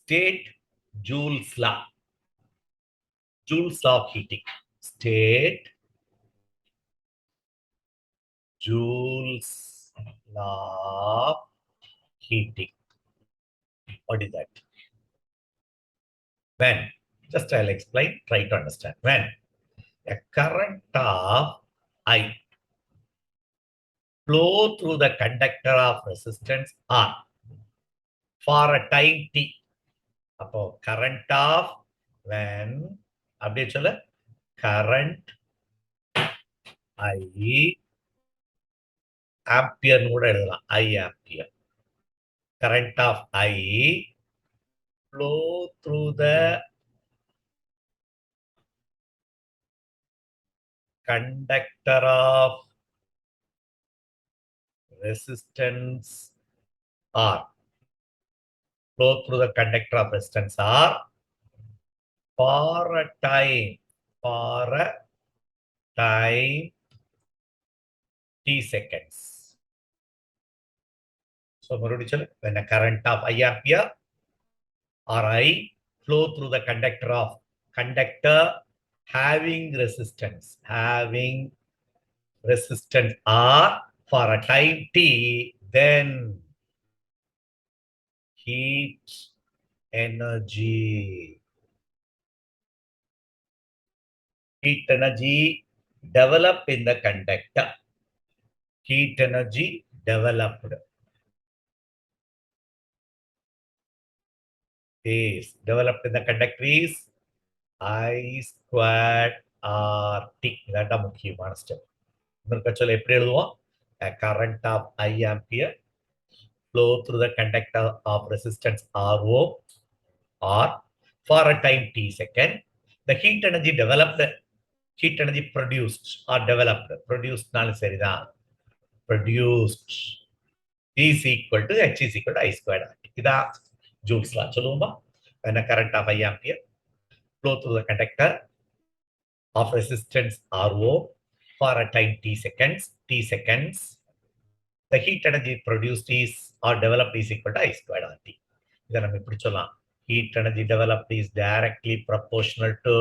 State Joules law. Joules law of heating. State Joules law of heating. What is that? When, just I'll explain, try to understand. When a current of I flow through the conductor of resistance R for a time T. அப்போ current of when அப்படியே சொல்ல current I ampere கூட எழுதலாம் I ampere. Current of I flow through the conductor of resistance R. Flow through the conductor of resistance R for a time T seconds. So, when a current of I ampere or I flow through the conductor having resistance R for a time T, then heat energy developed in the conductor. Heat energy developed in the conductor is I squared RT. That's a முக்கியமான step. எப்படி எழுதுவோம்? A current of I ampere flow through the conductor of resistance RO or for a time T second. The heat energy developed, heat energy produced or developed, produced produced is equal to H is equal to I squared RT. இதான் Joules law. சொல்லுவோமா? When a current of I ampere flow through the conductor of resistance RO for a time T seconds, the heat energy produced is or developed is equal to I squared RT. இதை நம்ம இப்படி சொல்லலாம். Heat energy developed is directly proportional to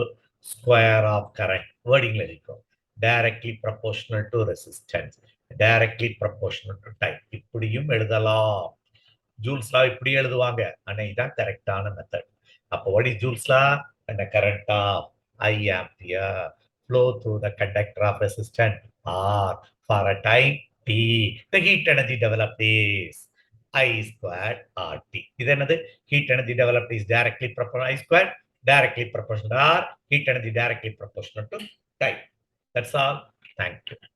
square of current. Wording இருக்கும். Directly proportional to resistance. Directly proportional to time. இப்படியும் எழுதலாம். Joules law இப்படி எழுதுவாங்க. ஆனா இதான் கரெக்டான மெத்தட். அப்போ what is Joules law? And the current of I ampere flow through the conductor of resistance R for a time T. The heat energy developed is I squared RT. This is heat energy developed is directly proportional I squared, directly proportional to R, heat energy directly proportional to time. That's all. Thank you.